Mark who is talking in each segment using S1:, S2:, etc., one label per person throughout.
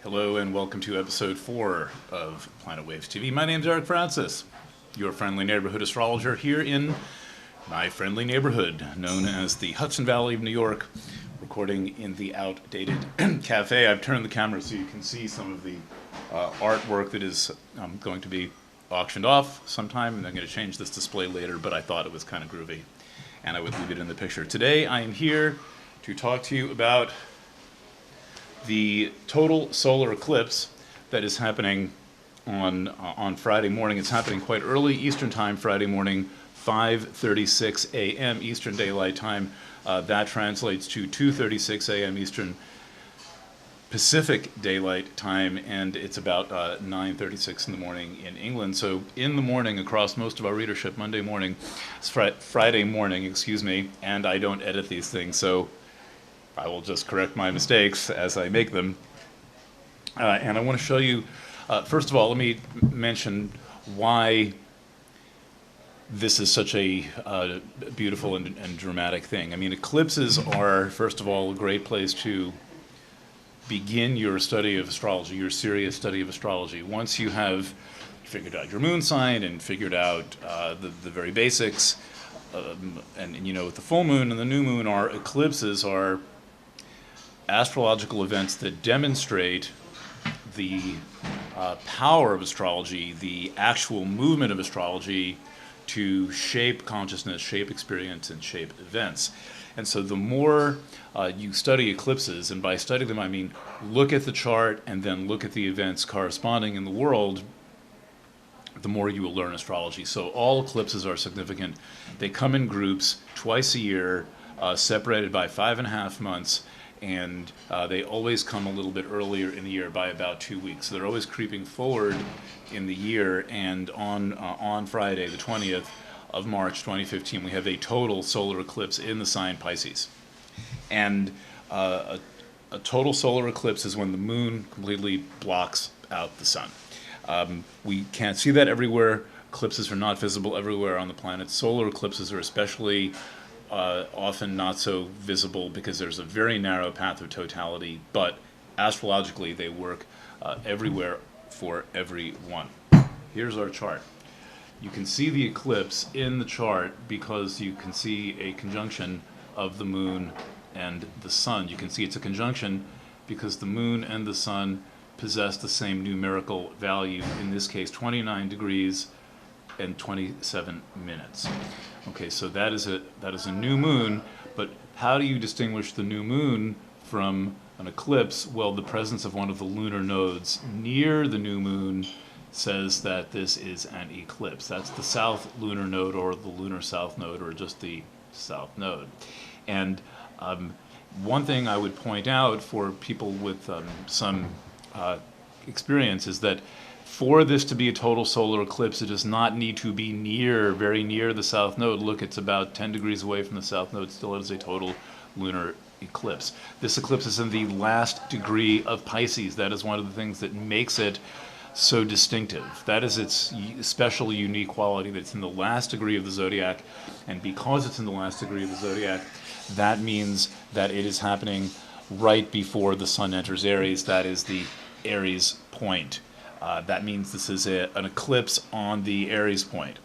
S1: Hello and welcome to episode 4 of Planet Waves TV. My name's Eric Francis, your friendly neighborhood astrologer here in my friendly neighborhood known as the Hudson Valley of New York, recording in the outdated cafe. I've turned the camera so you can see some of the artwork that is going to be auctioned off sometime, and I'm going to change this display later, but I thought it was kind of groovy and I would leave it in the picture. Today I am here to talk to you about the total solar eclipse that is happening on Friday morning. It's happening quite early Eastern Time, Friday morning, 5:36 a.m. Eastern Daylight Time. That translates to 2:36 a.m. Eastern Pacific Daylight Time, and it's about 9:36 in the morning in England. So in the morning, across most of our readership, Monday morning, Friday morning, excuse me, and I don't edit these things, so I will just correct my mistakes as I make them. And I want to show you, first of all, let me mention why this is such a beautiful and dramatic thing. I mean, eclipses are, first of all, a great place to begin your study of astrology, your serious study of astrology. Once you have figured out your moon sign and figured out the very basics, and you know what the full moon and the new moon are, eclipses are astrological events that demonstrate the power of astrology, the actual movement of astrology to shape consciousness, shape experience, and shape events. And so the more you study eclipses, and by study them I mean look at the chart and then look at the events corresponding in the world, the more you will learn astrology. So all eclipses are significant. They come in groups twice a year, separated by 5.5 months, and they always come a little bit earlier in the year by about 2 weeks. So they're always creeping forward in the year, and on Friday, the 20th of March 2015, we have a total solar eclipse in the sign Pisces. And a total solar eclipse is when the moon completely blocks out the sun. We can't see that everywhere. Eclipses are not visible everywhere on the planet. Solar eclipses are especially often not so visible because there's a very narrow path of totality, but astrologically they work everywhere for everyone. Here's our chart. You can see the eclipse in the chart because you can see a conjunction of the moon and the sun. You can see it's a conjunction because the moon and the sun possess the same numerical value, in this case 29 degrees and 27 minutes. Okay, so that is a new moon, but how do you distinguish the new moon from an eclipse? Well, the presence of one of the lunar nodes near the new moon says that this is an eclipse. That's the south lunar node, or the lunar south node, or just the south node. And one thing I would point out for people with some experience is that for this to be a total solar eclipse, it does not need to be very near the south node. Look, it's about 10 degrees away from the south node. Still, it is a total lunar eclipse. This eclipse is in the last degree of Pisces. That is one of the things that makes it so distinctive. That is its special, unique quality, that it's in the last degree of the zodiac. And because it's in the last degree of the zodiac, that means that it is happening right before the sun enters Aries. That is the Aries point. That means this is an eclipse on the Aries point.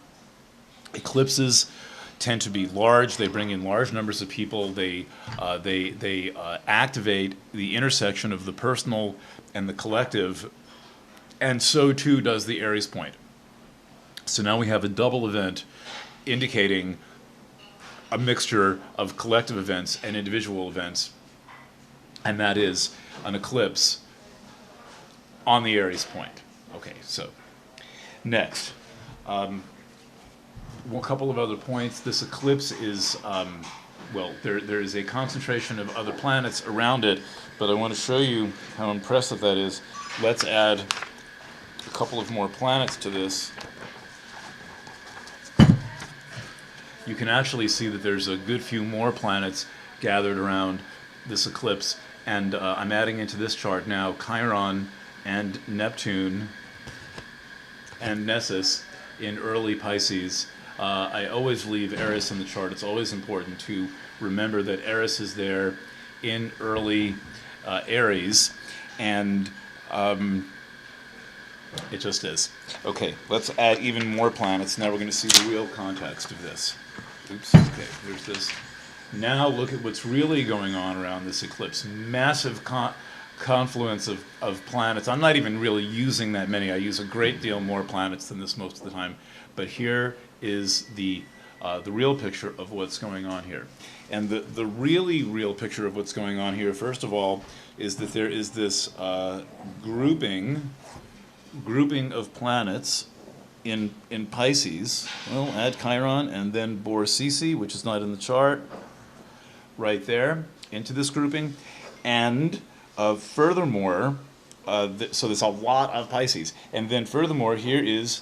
S1: Eclipses tend to be large. They bring in large numbers of people. They activate the intersection of the personal and the collective, and so too does the Aries point. So now we have a double event indicating a mixture of collective events and individual events, and that is an eclipse on the Aries point. Okay, so next, a couple of other points. This eclipse is, well, there is a concentration of other planets around it, but I want to show you how impressive that is. Let's add a couple of more planets to this. You can actually see that there's a good few more planets gathered around this eclipse, and I'm adding into this chart now Chiron and Neptune and Nessus in early Pisces. I always leave Eris in the chart. It's always important to remember that Eris is there in early Aries, and It just is. Okay, let's add even more planets. Now we're going to see the real context of this. Oops, okay, there's this. Now look at what's really going on around this eclipse. Massive confluence of planets. I'm not even really using that many. I use a great deal more planets than this most of the time. But here is the real picture of what's going on here. And the really real picture of what's going on here, first of all, is that there is this grouping of planets in Pisces. Well, add Chiron and then Borsisi, which is not in the chart, right there, into this grouping. And furthermore, so there's a lot of Pisces. And then furthermore, here is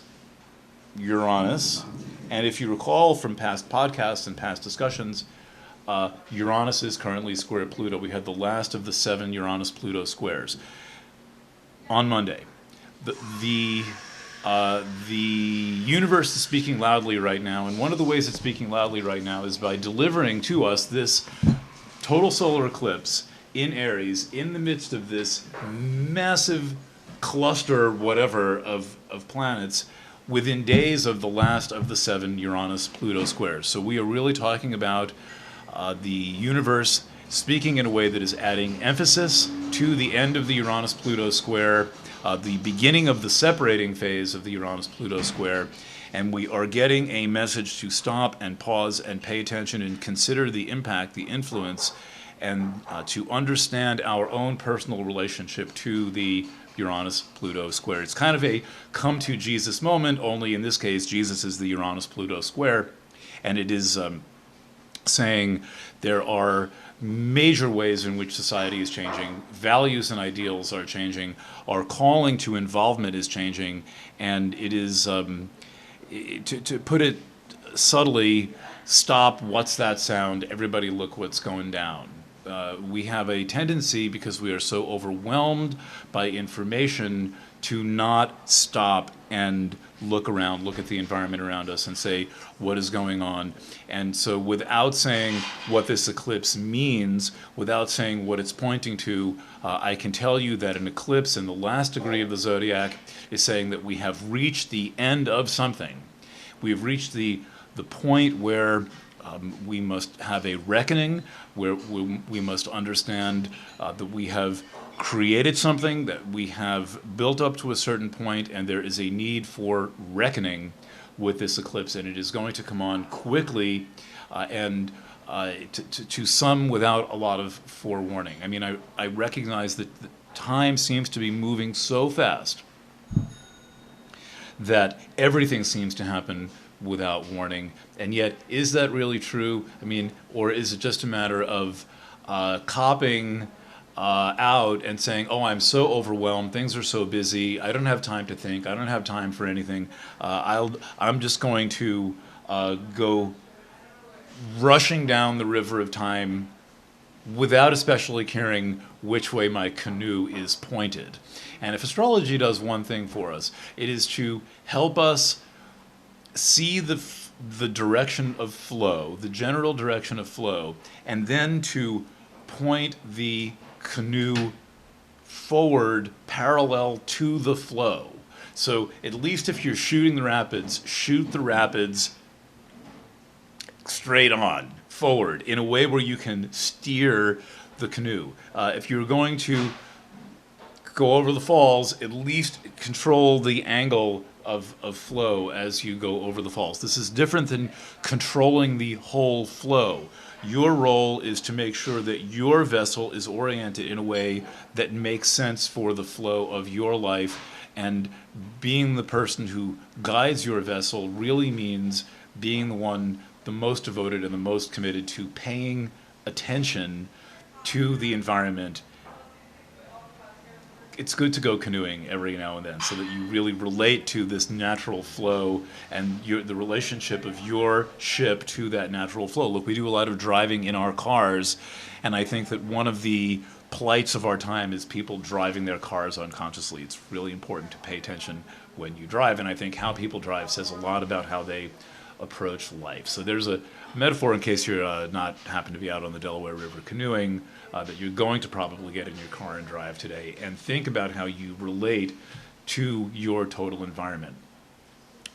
S1: Uranus. And if you recall from past podcasts and past discussions, Uranus is currently square Pluto. We had the last of the 7 Uranus-Pluto squares on Monday. The universe is speaking loudly right now, and one of the ways it's speaking loudly right now is by delivering to us this total solar eclipse in Aries in the midst of this massive cluster, whatever, of planets within days of the last of the 7 Uranus-Pluto squares. So we are really talking about the universe speaking in a way that is adding emphasis to the end of the Uranus-Pluto square, the beginning of the separating phase of the Uranus-Pluto square, and we are getting a message to stop and pause and pay attention and consider the impact, the influence, and to understand our own personal relationship to the Uranus-Pluto square. It's kind of a come to Jesus moment, only in this case, Jesus is the Uranus-Pluto square, and it is saying there are major ways in which society is changing, values and ideals are changing, our calling to involvement is changing, and it is, to put it subtly, stop, what's that sound, everybody look what's going down. We have a tendency, because we are so overwhelmed by information, to not stop and look around, look at the environment around us and say, what is going on? And so without saying what this eclipse means, without saying what it's pointing to, I can tell you that an eclipse in the last degree of the zodiac is saying that we have reached the end of something. We have reached the point where we must have a reckoning, where we must understand that we have created something, that we have built up to a certain point, and there is a need for reckoning with this eclipse, and it is going to come on quickly and to some without a lot of forewarning. I mean, I recognize that the time seems to be moving so fast that everything seems to happen without warning, and yet, is that really true? I mean, or is it just a matter of copping out and saying, oh, I'm so overwhelmed, things are so busy, I don't have time to think, I don't have time for anything, I'm just going to go rushing down the river of time without especially caring which way my canoe is pointed. And if astrology does one thing for us, it is to help us see the direction of flow, the general direction of flow, and then to point the canoe forward parallel to the flow. So at least if you're shooting the rapids, shoot the rapids straight on, forward, in a way where you can steer the canoe. If you're going to go over the falls, at least control the angle of flow as you go over the falls. This is different than controlling the whole flow. Your role is to make sure that your vessel is oriented in a way that makes sense for the flow of your life, and being the person who guides your vessel really means being the one the most devoted and the most committed to paying attention to the environment. It's good to go canoeing every now and then so that you really relate to this natural flow and the relationship of your ship to that natural flow. Look, we do a lot of driving in our cars, and I think that one of the plights of our time is people driving their cars unconsciously. It's really important to pay attention when you drive, and I think how people drive says a lot about how they approach life. So there's a metaphor, in case you're not happen to be out on the Delaware River canoeing, that you're going to probably get in your car and drive today, and think about how you relate to your total environment.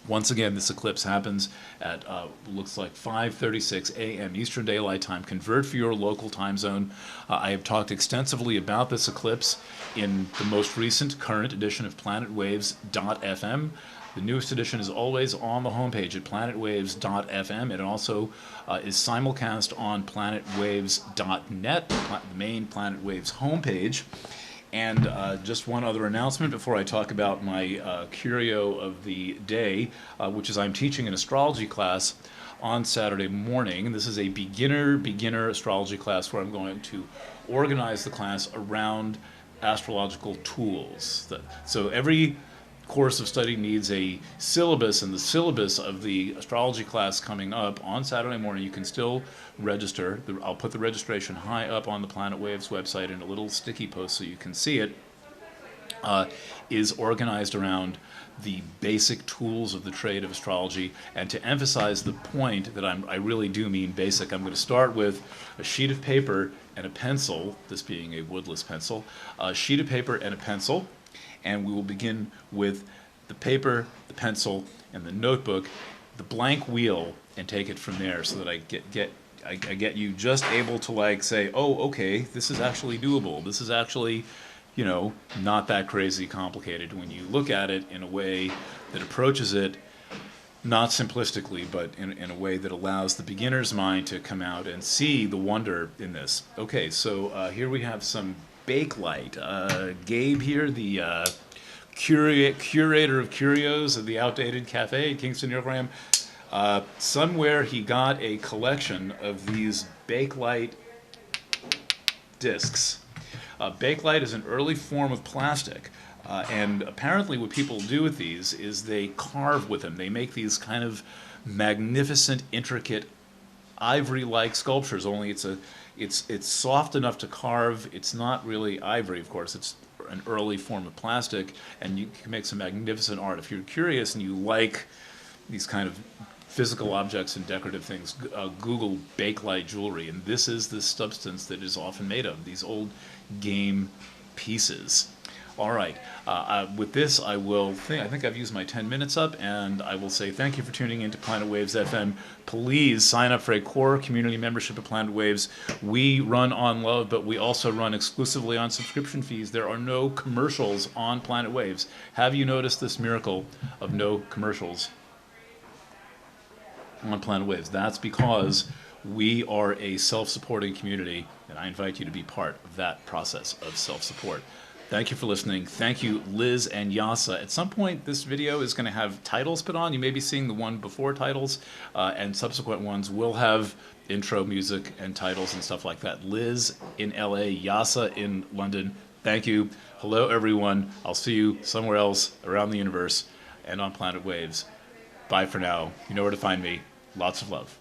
S1: Once again, this eclipse happens at, looks like 5:36 a.m. Eastern Daylight Time. Convert for your local time zone. I have talked extensively about this eclipse in the most recent current edition of planetwaves.fm. The newest edition is always on the homepage at planetwaves.fm. It also is simulcast on planetwaves.net, the main Planet Waves homepage. And just one other announcement before I talk about my curio of the day, which is I'm teaching an astrology class on Saturday morning. This is a beginner astrology class where I'm going to organize the class around astrological tools. So every course of study needs a syllabus, and the syllabus of the astrology class coming up on Saturday morning, you can still register. I'll put the registration high up on the Planet Waves website in a little sticky post so you can see it, is organized around the basic tools of the trade of astrology. And to emphasize the point that I really do mean basic, I'm going to start with a sheet of paper and a pencil, this being a woodless pencil, a sheet of paper and a pencil. And we will begin with the paper, the pencil, and the notebook, the blank wheel, and take it from there, so that I get you just able to, like, say, oh, okay, this is actually doable. This is actually, you know, not that crazy complicated when you look at it in a way that approaches it not simplistically, but in a way that allows the beginner's mind to come out and see the wonder in this. Okay, so here we have some Bakelite. Gabe here, the curator of curios of the Outdated Cafe at Kingston, New York. Somewhere he got a collection of these Bakelite discs. Bakelite is an early form of plastic, and apparently what people do with these is they carve with them. They make these kind of magnificent, intricate, ivory-like sculptures, only it's soft enough to carve. It's not really ivory, of course. It's an early form of plastic, and you can make some magnificent art. If you're curious and you like these kind of physical objects and decorative things, Google Bakelite jewelry, and this is the substance that is often made of, these old game pieces. All right, with this I think I've used my 10 minutes up, and I will say thank you for tuning in to Planet Waves FM. Please sign up for a core community membership at Planet Waves. We run on love, but we also run exclusively on subscription fees. There are no commercials on Planet Waves. Have you noticed this miracle of no commercials on Planet Waves? That's because we are a self-supporting community, and I invite you to be part of that process of self-support. Thank you for listening. Thank you, Liz and Yasa. At some point, this video is going to have titles put on. You may be seeing the one before titles, and subsequent ones will have intro music and titles and stuff like that. Liz in LA, Yasa in London. Thank you. Hello, everyone. I'll see you somewhere else around the universe and on Planet Waves. Bye for now. You know where to find me. Lots of love.